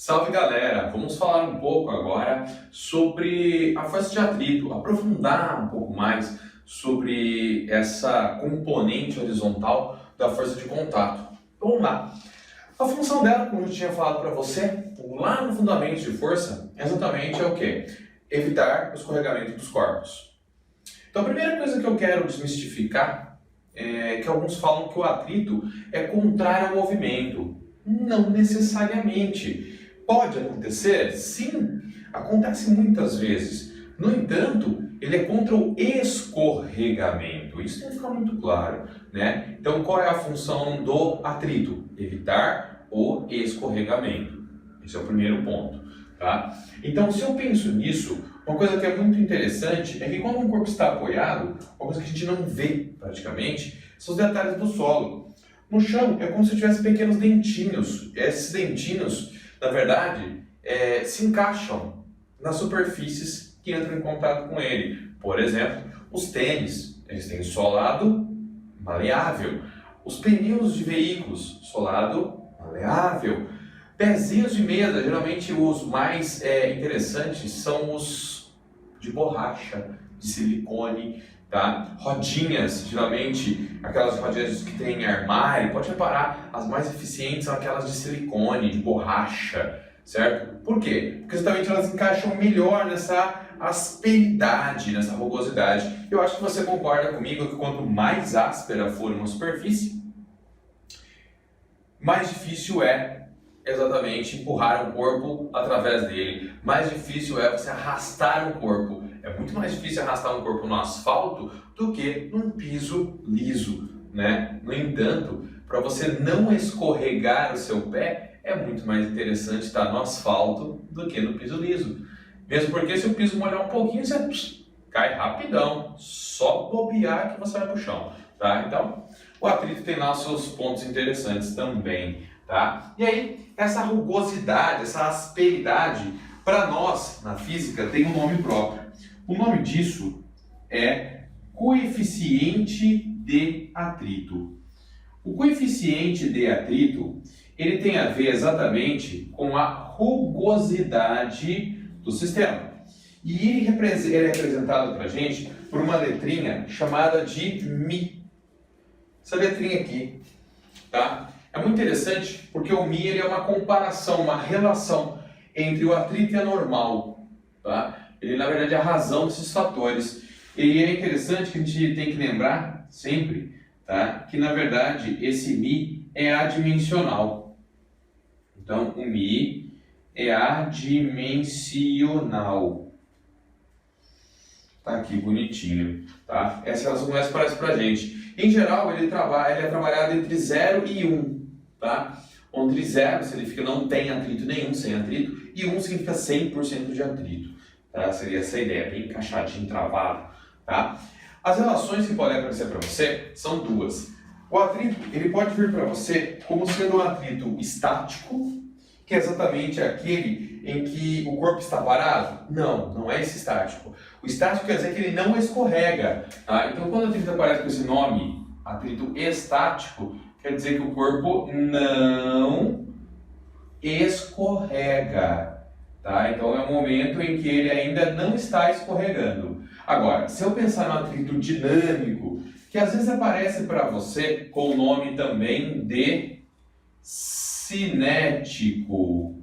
Salve galera! Vamos falar um pouco agora sobre a força de atrito, aprofundar um pouco mais sobre essa componente horizontal da força de contato. Vamos lá! A função dela, como eu tinha falado para você, lá no fundamento de força, exatamente é o quê? Evitar o escorregamento dos corpos. Então a primeira coisa que eu quero desmistificar é que alguns falam que o atrito é contrário ao movimento. Não necessariamente. Pode acontecer? Sim, acontece muitas vezes. No entanto, ele é contra o escorregamento. Isso tem que ficar muito claro, né? Então, qual é a função do atrito? Evitar o escorregamento. Esse é o primeiro ponto, tá? Então, se eu penso nisso, uma coisa que é muito interessante é que quando um corpo está apoiado, uma coisa que a gente não vê praticamente, são os detalhes do solo. No chão é como se tivesse pequenos dentinhos. Esses dentinhos, na verdade, se encaixam nas superfícies que entram em contato com ele. Por exemplo, os tênis, eles têm solado maleável. Os pneus de veículos, solado maleável. Pezinhos de mesa, geralmente os mais interessantes são os de borracha, de silicone, tá? Rodinhas, geralmente aquelas rodinhas que tem em armário, pode reparar, as mais eficientes são aquelas de silicone, de borracha, certo? Por quê? Porque justamente elas encaixam melhor nessa asperidade, nessa rugosidade. Eu acho que você concorda comigo que quanto mais áspera for uma superfície, mais difícil é exatamente empurrar um corpo através dele. Mais difícil é você arrastar um corpo. É muito mais difícil arrastar um corpo no asfalto do que num piso liso, né? No entanto, para você não escorregar o seu pé, é muito mais interessante estar no asfalto do que no piso liso. Mesmo porque se o piso molhar um pouquinho, você cai rapidão. Só bobear que você vai para o chão, tá? Então, o atrito tem lá os seus pontos interessantes também, tá? E aí, essa rugosidade, essa asperidade, para nós, na física, tem um nome próprio. O nome disso é coeficiente de atrito. O coeficiente de atrito, ele tem a ver exatamente com a rugosidade do sistema. E ele é representado para a gente por uma letrinha chamada de μ. Essa letrinha aqui, tá? É muito interessante porque o μ ele é uma comparação, uma relação entre o atrito e a normal, tá? Ele, na verdade, é a razão desses fatores. E é interessante que a gente tem que lembrar sempre, tá? Que, na verdade, esse μ é adimensional. Então, o μ é adimensional. Tá aqui, bonitinho, tá? Essa relação mais parece pra gente. Em geral, ele é trabalhado entre 0 e 1, tá? Onde 0 significa não tem atrito nenhum, sem atrito, e 1 significa 100% de atrito. Tá? Seria essa ideia, bem encaixadinho, travado, tá? As relações que podem aparecer para você são duas. O atrito, ele pode vir para você como sendo um atrito estático, que é exatamente aquele em que o corpo está parado. Não, não é esse estático. O estático quer dizer que ele não escorrega, tá? Então, quando o atrito aparece com esse nome, atrito estático, quer dizer que o corpo não escorrega. Tá? Então é um momento em que ele ainda não está escorregando. Agora, se eu pensar no atrito dinâmico, que às vezes aparece para você com o nome também de cinético.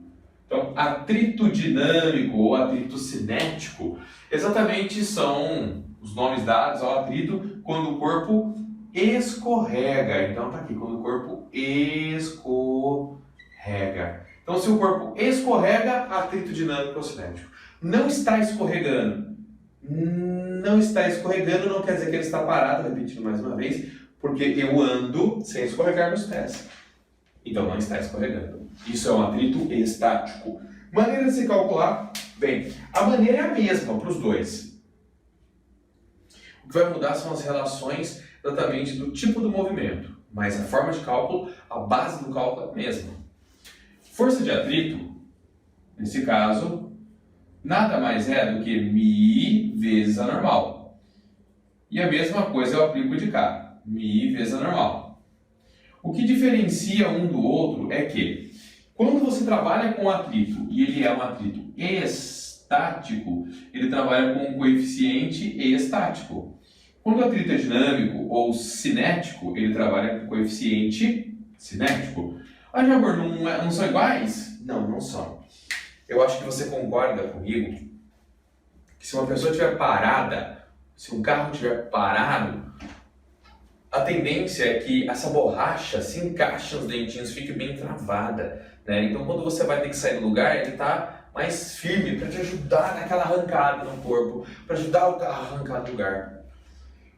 Então, atrito dinâmico ou atrito cinético, exatamente são os nomes dados ao atrito quando o corpo escorrega. Então tá aqui, quando o corpo escorrega. Então, se o corpo escorrega, atrito dinâmico ou cinético. Não está escorregando. Não está escorregando não quer dizer que ele está parado, repetindo mais uma vez, porque eu ando sem escorregar meus pés. Então, não está escorregando. Isso é um atrito estático. Maneira de se calcular? Bem, a maneira é a mesma para os dois. O que vai mudar são as relações exatamente do tipo do movimento. Mas a forma de cálculo, a base do cálculo é a mesma. Força de atrito, nesse caso, nada mais é do que μ vezes a normal. E a mesma coisa eu aplico de cá, μ vezes a normal. O que diferencia um do outro é que Quando você trabalha com atrito e ele é um atrito estático, ele trabalha com um coeficiente estático. Quando o atrito é dinâmico ou cinético, ele trabalha com coeficiente cinético. Ah, Jabor, não são iguais? Não, não são. Eu acho que você concorda comigo que se uma pessoa estiver parada, se um carro estiver parado, a tendência é que essa borracha se encaixe nos dentinhos, fique bem travada, né? Então, quando você vai ter que sair do lugar, ele está mais firme para te ajudar naquela arrancada no corpo, para ajudar o carro a arrancar do lugar.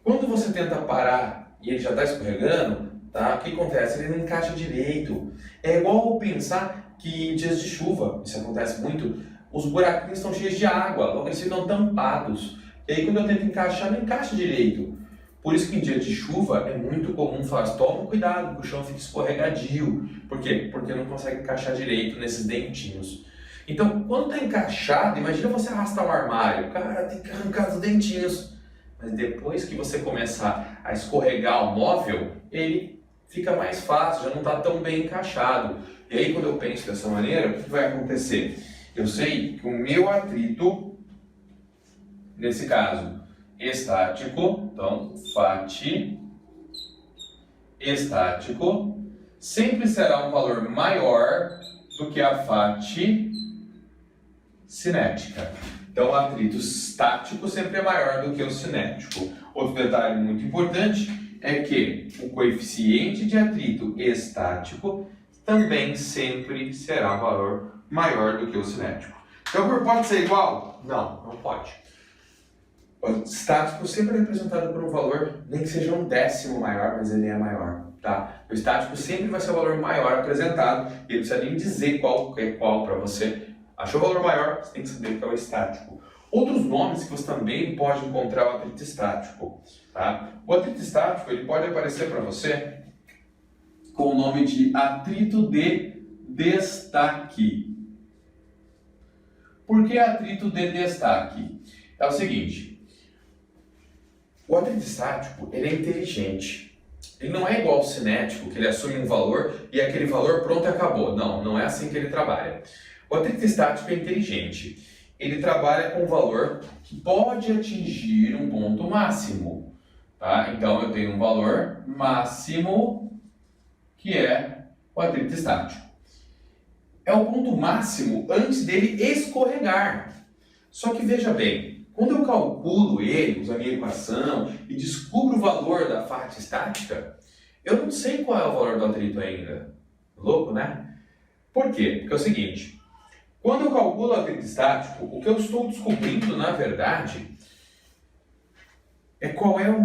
Quando você tenta parar e ele já está escorregando, tá? O que acontece? Ele não encaixa direito. É igual pensar que em dias de chuva, isso acontece muito, os buraquinhos estão cheios de água, logo eles ficam tampados. E aí, quando eu tento encaixar, não encaixa direito. Por isso que em dia de chuva é muito comum falar, toma cuidado, que o chão fica escorregadio. Por quê? Porque não consegue encaixar direito nesses dentinhos. Então, quando está encaixado, imagina você arrastar um armário, cara, tem que arrancar os dentinhos. Mas depois que você começar a escorregar o móvel, ele fica mais fácil, já não está tão bem encaixado. E aí, quando eu penso dessa maneira, o que vai acontecer? Eu sei que o meu atrito, nesse caso, estático, então FAT estático, sempre será um valor maior do que a FAT cinética. Então o atrito estático sempre é maior do que o cinético. Outro detalhe muito importante é que o coeficiente de atrito estático também sempre será um valor maior do que o cinético. Então pode ser igual? Não, não pode. O estático sempre é representado por um valor, nem que seja um décimo maior, mas ele é maior, tá? O estático sempre vai ser o valor maior apresentado, e ele não precisa nem dizer qual é qual para você. Achou o valor maior, você tem que saber que é o estático. Outros nomes que você também pode encontrar o atrito estático, tá? O atrito estático, ele pode aparecer para você com o nome de atrito de destaque. Por que atrito de destaque? É o seguinte, o atrito estático, ele é inteligente. Ele não é igual ao cinético, que ele assume um valor e aquele valor pronto acabou. Não, não é assim que ele trabalha. O atrito estático é inteligente. Ele trabalha com um valor que pode atingir um ponto máximo. Tá? Então eu tenho um valor máximo que é o atrito estático. É o ponto máximo antes dele escorregar. Só que veja bem, quando eu calculo ele, uso a minha equação e descubro o valor da FAT estática, eu não sei qual é o valor do atrito ainda. Louco, né? Por quê? Porque é o seguinte, quando eu calculo o atrito estático, o que eu estou descobrindo, na verdade, é qual é a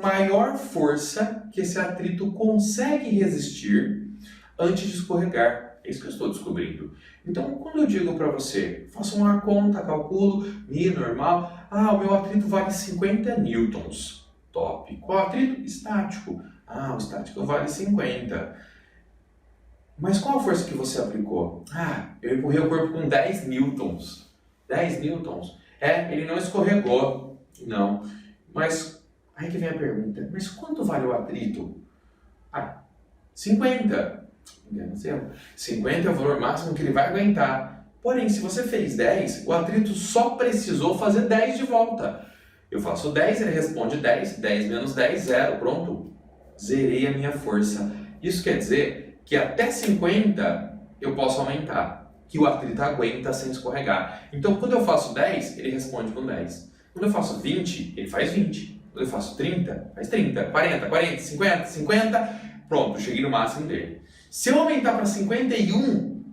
maior força que esse atrito consegue resistir antes de escorregar. É isso que eu estou descobrindo. Então, quando eu digo para você, faça uma conta, calculo, Mi normal, o meu atrito vale 50 newtons. Top. Qual atrito? Estático. O estático vale 50. Mas qual a força que você aplicou? Eu empurrei o corpo com 10 newtons. 10 newtons. Ele não escorregou. Não. Mas, aí que vem a pergunta, mas quanto vale o atrito? 50. 50 é o valor máximo que ele vai aguentar. Porém, se você fez 10, o atrito só precisou fazer 10 de volta. Eu faço 10, ele responde 10, 10 menos 10, 0, pronto. Zerei a minha força. Isso quer dizer que até 50 eu posso aumentar, que o atrito aguenta sem escorregar. Então, quando eu faço 10, ele responde com 10. Quando eu faço 20, ele faz 20. Quando eu faço 30, faz 30. 40, 40, 50, 50, pronto, cheguei no máximo dele. Se eu aumentar para 51,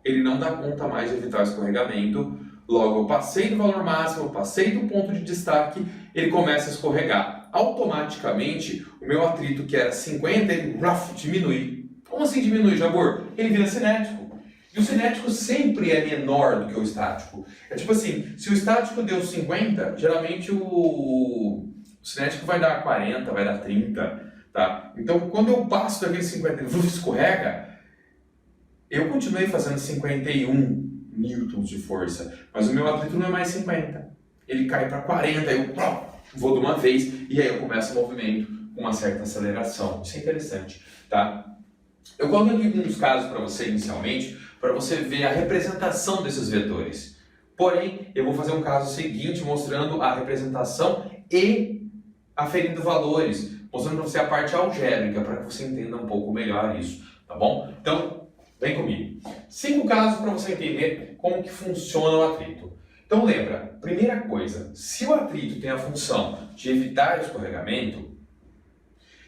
ele não dá conta mais de evitar o escorregamento. Logo, eu passei do valor máximo, eu passei do ponto de destaque, ele começa a escorregar. Automaticamente, o meu atrito, que era 50, ele diminui. Como assim diminui, Jabor? Ele vira cinético. E o cinético sempre é menor do que o estático. É tipo assim, se o estático deu 50, geralmente o cinético vai dar 40, vai dar 30. Tá? Então, quando eu passo daquele 50 e escorrega, eu continuei fazendo 51 newtons de força, mas o meu atrito não é mais 50. Ele cai para 40, eu vou de uma vez e aí eu começo o movimento com uma certa aceleração. Isso é interessante, tá? Eu coloquei aqui alguns casos para você inicialmente, para você ver a representação desses vetores. Porém, eu vou fazer um caso seguinte mostrando a representação e aferindo valores, mostrando para você a parte algébrica, para que você entenda um pouco melhor isso, tá bom? Então, vem comigo. 5 casos para você entender como que funciona o atrito. Então lembra, primeira coisa, se o atrito tem a função de evitar o escorregamento,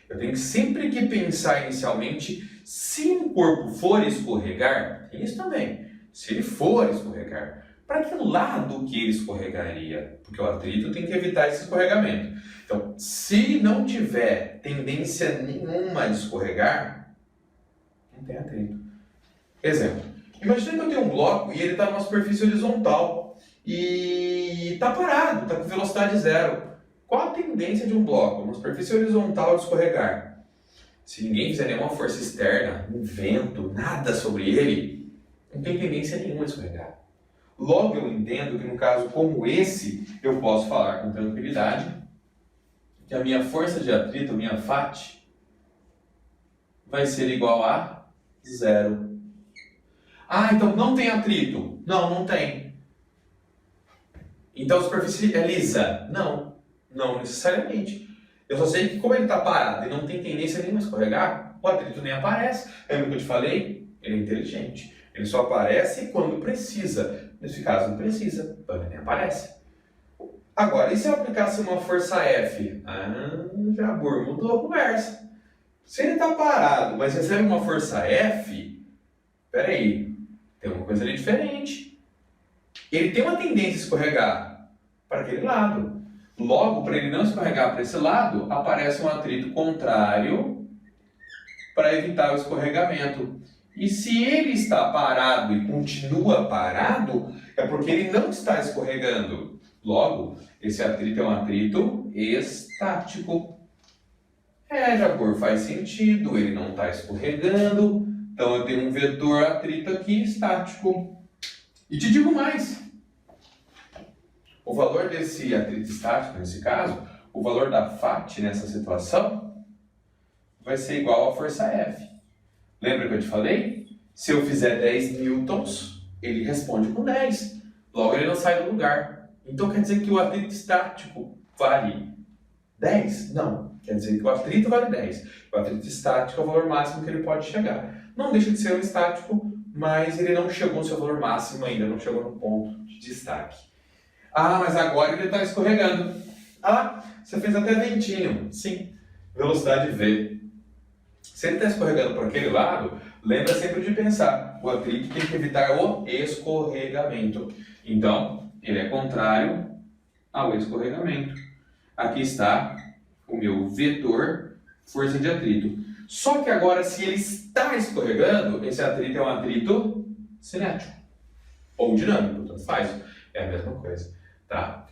eu tenho sempre que pensar inicialmente, se um corpo for escorregar, tem isso também, se ele for escorregar, para que lado que ele escorregaria? Porque o atrito tem que evitar esse escorregamento. Então, se não tiver tendência nenhuma a escorregar, não tem atrito. Exemplo, imagina que eu tenho um bloco e ele está numa superfície horizontal e está parado, está com velocidade zero. Qual a tendência de um bloco, uma superfície horizontal, de escorregar? Se ninguém fizer nenhuma força externa, um vento, nada sobre ele, não tem tendência nenhuma a escorregar. Logo eu entendo que no caso como esse, eu posso falar com tranquilidade que a minha força de atrito, a minha FAT, vai ser igual a 0. Ah, então não tem atrito? Não, não tem. Então a superfície é lisa? Não, não necessariamente. Eu só sei que como ele está parado e não tem tendência nenhuma a escorregar, o atrito nem aparece. Lembra que eu te falei? Ele é inteligente. Ele só aparece quando precisa. Nesse caso não precisa, então ele nem aparece. Agora, e se eu aplicasse uma força F? Jabur, mudou a conversa. Se ele está parado, mas recebe uma força F, peraí, tem uma coisa ali diferente. Ele tem uma tendência a escorregar para aquele lado. Logo, para ele não escorregar para esse lado, aparece um atrito contrário para evitar o escorregamento. E se ele está parado e continua parado, é porque ele não está escorregando. Logo, esse atrito é um atrito estático. Jabur, faz sentido, ele não está escorregando, então eu tenho um vetor atrito aqui estático. E te digo mais, o valor desse atrito estático, nesse caso, o valor da FAT nessa situação, vai ser igual à força F. Lembra que eu te falei? Se eu fizer 10 newtons, ele responde com 10. Logo, ele não sai do lugar. Então, quer dizer que o atrito estático vale 10? Não. Quer dizer que o atrito vale 10. O atrito estático é o valor máximo que ele pode chegar. Não deixa de ser um estático, mas ele não chegou no seu valor máximo ainda, não chegou no ponto de destaque. Ah, mas agora ele está escorregando. Ah, você fez até ventinho. Sim, velocidade V. Se ele está escorregando para aquele lado, lembra sempre de pensar, o atrito tem que evitar o escorregamento. Então, ele é contrário ao escorregamento. Aqui está o meu vetor força de atrito. Só que agora, se ele está escorregando, esse atrito é um atrito cinético. Ou dinâmico, tanto faz. É a mesma coisa. Tá?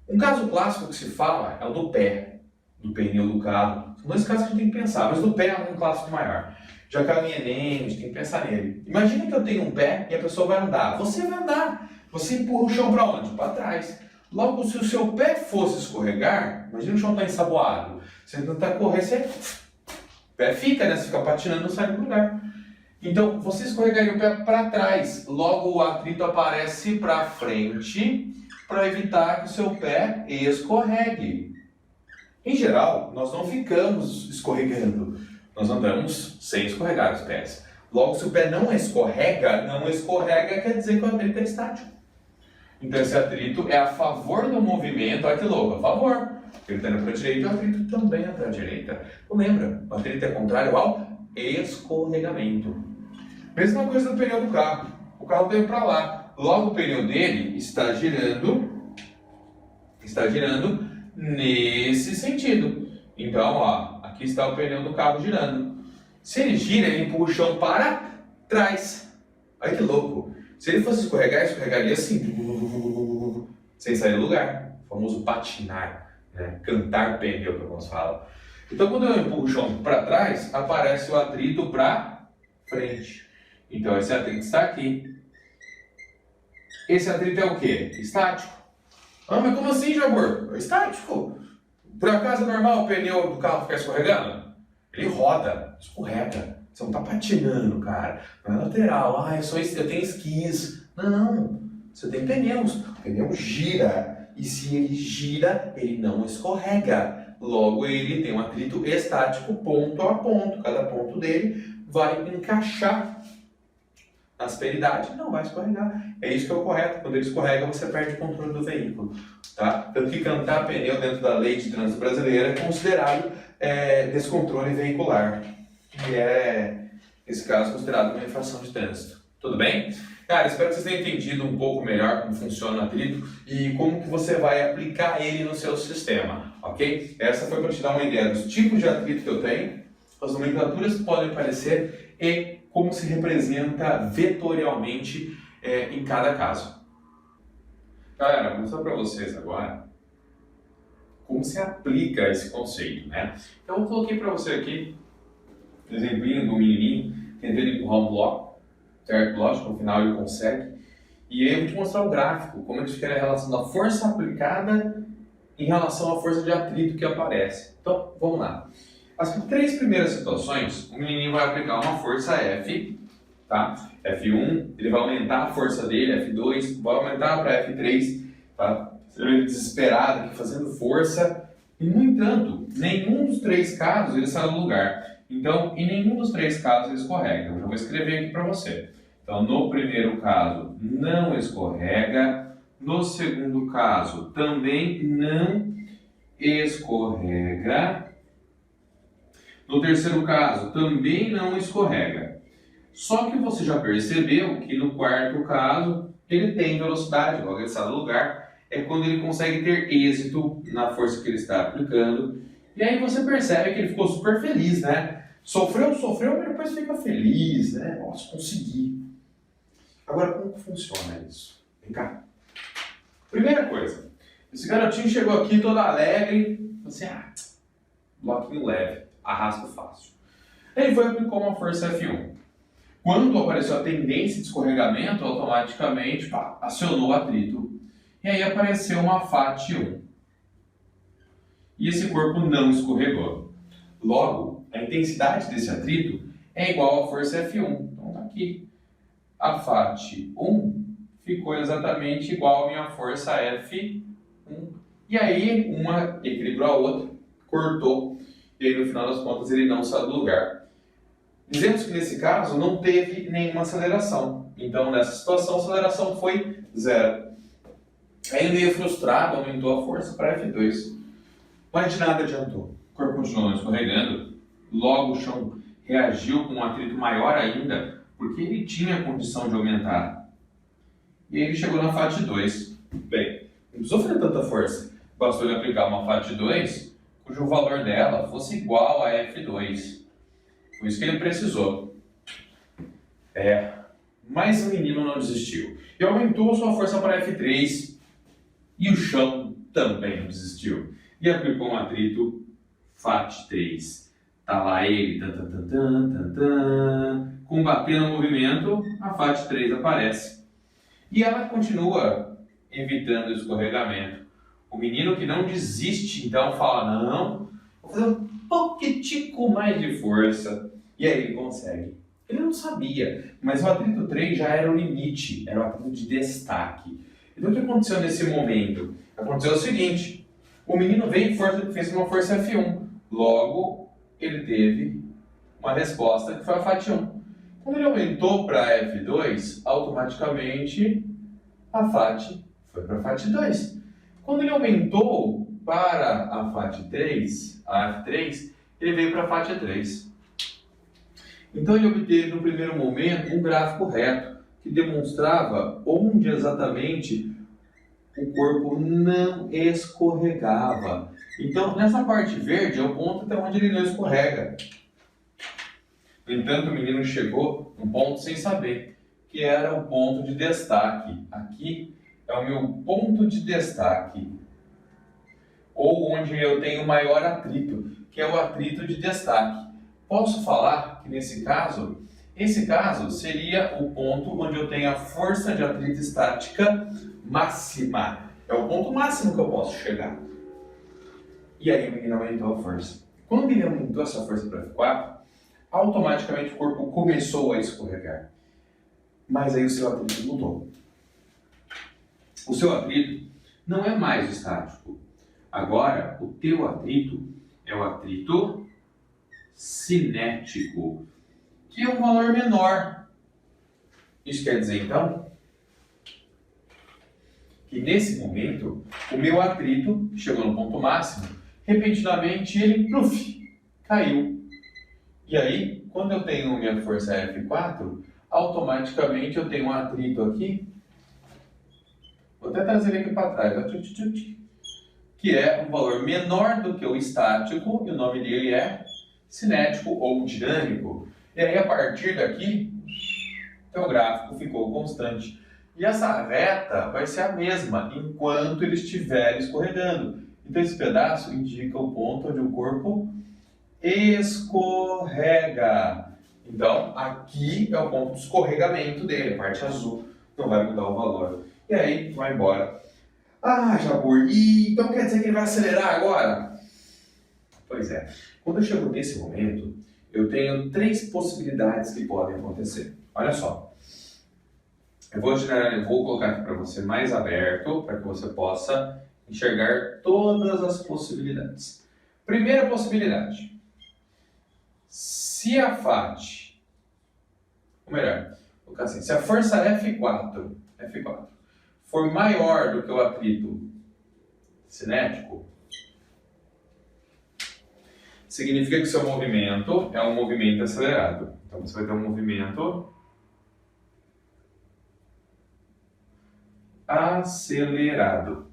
Um caso clássico que se fala é o do pé. Do pneu do carro. São 2 casos que a gente tem que pensar, mas do pé é um clássico maior. Já caiu em Enem, a gente tem que pensar nele. Imagina que eu tenho um pé e a pessoa vai andar. Você vai andar. Você empurra o chão para onde? Para trás. Logo, se o seu pé fosse escorregar, imagina o chão está ensaboado. Você tentar correr, o pé fica, né? Você fica patinando e não sai do lugar. Então, você escorregaria o pé para trás. Logo, o atrito aparece para frente para evitar que o seu pé escorregue. Em geral, nós não ficamos escorregando, nós andamos sem escorregar os pés. Logo, se o pé não escorrega quer dizer que o atrito é estático. Então esse atrito é a favor do movimento, olha que louco, a favor. Ele está indo para a direita, o atrito também é para a direita. Então lembra, o atrito é contrário ao escorregamento. Mesma coisa do pneu do carro. O carro veio para lá, logo o pneu dele está girando nesse sentido. Então, ó, aqui está o pneu do carro girando. Se ele gira, ele empurra o chão para trás. Olha que louco. Se ele fosse escorregar, escorregaria assim, sem sair do lugar. O famoso patinar, né? Cantar pneu, que alguns falam. Então, quando eu empurro o chão para trás, aparece o atrito para frente. Então, esse atrito está aqui. Esse atrito é o quê? Estático. Ah, mas como assim, Jabur? É estático. Por acaso é normal o pneu do carro ficar escorregando? Ele roda, escorrega. Você não está patinando, cara. Não é lateral. Ah, eu tenho esquis. Não. Você tem pneus. O pneu gira. E se ele gira, ele não escorrega. Logo, ele tem um atrito estático ponto a ponto. Cada ponto dele vai encaixar na asperidade. Não vai escorregar. É isso que é o correto. Quando ele escorrega, você perde o controle do veículo. Tá? Tanto que cantar pneu dentro da lei de trânsito brasileira é considerado descontrole veicular. Que é, nesse caso, considerado uma infração de trânsito. Tudo bem? Cara, espero que vocês tenham entendido um pouco melhor como funciona o atrito e como que você vai aplicar ele no seu sistema, ok? Essa foi para te dar uma ideia dos tipos de atrito que eu tenho, as nomenclaturas que podem aparecer e como se representa vetorialmente em cada caso. Galera, vou mostrar para vocês agora como se aplica esse conceito, né? Então, eu coloquei para você aqui o exemplinho do menininho tentando empurrar um bloco, certo? Lógico, no final ele consegue. E aí eu vou te mostrar o gráfico, como eles querem a relação da força aplicada em relação à força de atrito que aparece. Então, vamos lá. As três primeiras situações, o menininho vai aplicar uma força F, tá? F1, ele vai aumentar a força dele, F2, vai aumentar para F3, tá? Você vê ele desesperado aqui, fazendo força. E, no entanto, nenhum dos três casos ele sai do lugar. Então, em nenhum dos três casos ele escorrega. Eu já vou escrever aqui para você. Então, no primeiro caso, não escorrega. No segundo caso, também não escorrega. No terceiro caso, também não escorrega. Só que você já percebeu que no quarto caso, ele tem velocidade, logo ele sai do lugar. É quando ele consegue ter êxito na força que ele está aplicando. E aí você percebe que ele ficou super feliz, né? Sofreu, mas depois fica feliz, né? Nossa, consegui. Agora, como que funciona isso? Vem cá. Primeira coisa, esse garotinho chegou aqui todo alegre, assim, bloquinho leve, arrasto fácil. Ele foi e aplicou uma força F1. Quando apareceu a tendência de escorregamento, automaticamente acionou o atrito. E aí apareceu uma FAT1. E esse corpo não escorregou. Logo, a intensidade desse atrito é igual à força F1. Então tá aqui. A FAT1 ficou exatamente igual à minha força F1. E aí, uma equilibrou a outra, cortou. E aí, no final das contas, ele não saiu do lugar. Dizemos que nesse caso não teve nenhuma aceleração. Então, nessa situação, a aceleração foi zero. Aí, meio frustrado, aumentou a força para F2. Mas de nada adiantou. O corpo continuou escorregando. Logo, o chão reagiu com um atrito maior ainda, porque ele tinha a condição de aumentar. E aí ele chegou na FAT2. Bem, não precisou fazer tanta força. Bastou ele aplicar uma FAT2, cujo valor dela fosse igual a F2. Foi isso que ele precisou. Mas o menino não desistiu. E aumentou sua força para F3. E o chão também não desistiu. E aplicou um atrito FAT3. Tá lá ele, combatendo o movimento, a FAT3 aparece. E ela continua evitando o escorregamento. O menino que não desiste, então fala, não, vou fazer um pouquitico mais de força. E aí ele consegue. Ele não sabia, mas o atrito 3 já era o limite, era o atrito de destaque. Então o que aconteceu nesse momento? Aconteceu o seguinte, o menino veio e fez uma força F1. Logo, ele teve uma resposta que foi a FAT1. Quando ele aumentou para F2, automaticamente a FAT foi para a FAT2. Quando ele aumentou para a FAT3, a F3, ele veio para a FAT3. Então ele obteve no primeiro momento um gráfico reto que demonstrava onde exatamente o corpo não escorregava. Então, nessa parte verde é o ponto até onde ele não escorrega. No entanto, o menino chegou num ponto sem saber, que era o ponto de destaque. Aqui é o meu ponto de destaque, ou onde eu tenho maior atrito, que é o atrito de destaque. Posso falar que nesse caso, esse caso seria o ponto onde eu tenho a força de atrito estática máxima. É o ponto máximo que eu posso chegar. E aí o menino aumentou a força. Quando ele aumentou essa força para F4, automaticamente o corpo começou a escorregar. Mas aí o seu atrito mudou. O seu atrito não é mais estático. Agora, o teu atrito é o atrito cinético, que é um valor menor. Isso quer dizer, então, que nesse momento, o meu atrito chegou no ponto máximo, repentinamente ele, caiu. E aí, quando eu tenho minha força F4, automaticamente eu tenho um atrito aqui, vou até trazer ele aqui para trás, que é um valor menor do que o estático, e o nome dele é cinético ou dinâmico. E aí, a partir daqui, o gráfico ficou constante. E essa reta vai ser a mesma enquanto ele estiver escorregando. Então esse pedaço indica o ponto onde o corpo escorrega. Então aqui é o ponto de escorregamento dele, a parte azul, não vai mudar o valor. E aí vai embora. Ah, Jabur, e então quer dizer que ele vai acelerar agora? Pois é, quando eu chego nesse momento, eu tenho 3 possibilidades que podem acontecer. Olha só. Eu vou colocar aqui para você mais aberto, para que você possa enxergar todas as possibilidades. Primeira possibilidade. Se a FAT, ou melhor, vou colocar assim, se a força F4 for maior do que o atrito cinético, significa que o seu movimento é um movimento acelerado. Então você vai ter um movimento acelerado.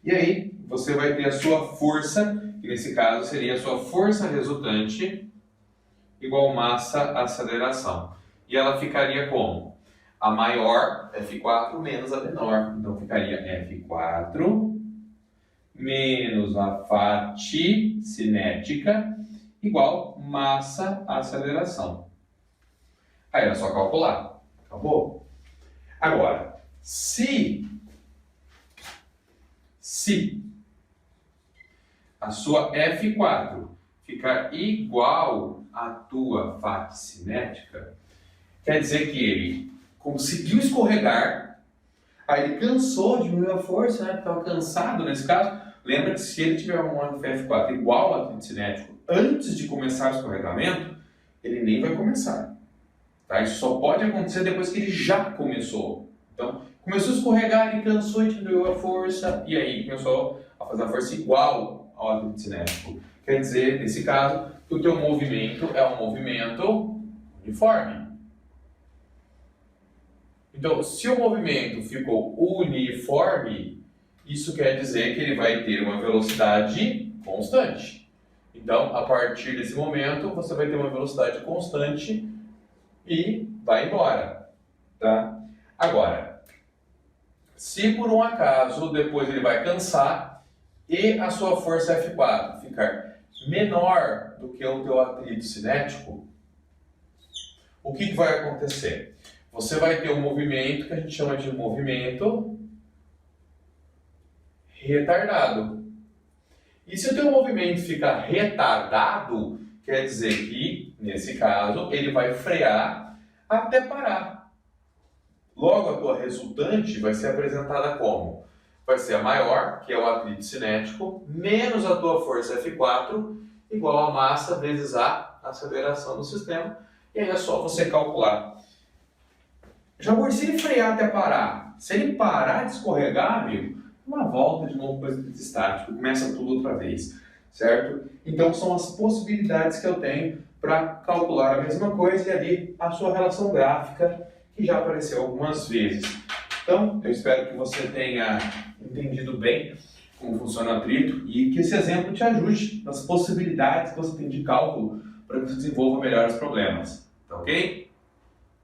E aí, você vai ter a sua força, que nesse caso seria a sua força resultante, igual massa aceleração. E ela ficaria como? A maior, F4, menos a menor. Então, ficaria F4 menos a FAT cinética, igual massa aceleração. Aí, é só calcular. Acabou? Agora, se a sua F4 ficar igual à tua FAT cinética, quer dizer que ele conseguiu escorregar, aí ele cansou, diminuiu a força, né? Estava cansado nesse caso. Lembra que se ele tiver um F4 igual ao atrito cinético antes de começar o escorregamento, ele nem vai começar. Tá? Isso só pode acontecer depois que ele já começou. Então, começou a escorregar, ele cansou e diminuiu a força, e aí começou a fazer a força igual ao atrito cinético. Quer dizer, nesse caso, que o teu movimento é um movimento uniforme. Então, se o movimento ficou uniforme, isso quer dizer que ele vai ter uma velocidade constante. Então, a partir desse momento, você vai ter uma velocidade constante e vai embora. Tá? Agora, se por um acaso depois ele vai cansar e a sua força F4 ficar menor do que o teu atrito cinético, o que vai acontecer? Você vai ter um movimento que a gente chama de movimento retardado. E se o teu movimento ficar retardado, quer dizer que, nesse caso, ele vai frear até parar. Logo, a tua resultante vai ser apresentada como? Vai ser a maior, que é o atrito cinético, menos a tua força F4, igual a massa vezes a aceleração do sistema. E aí é só você calcular. Já se ele frear até parar, se ele parar de escorregar, amigo, uma volta de novo para o atrito estático, começa tudo outra vez, certo? Então são as possibilidades que eu tenho para calcular a mesma coisa e ali a sua relação gráfica, que já apareceu algumas vezes. Então, eu espero que você tenha entendido bem como funciona o atrito e que esse exemplo te ajude nas possibilidades que você tem de cálculo para que você desenvolva melhor os problemas. Tá ok?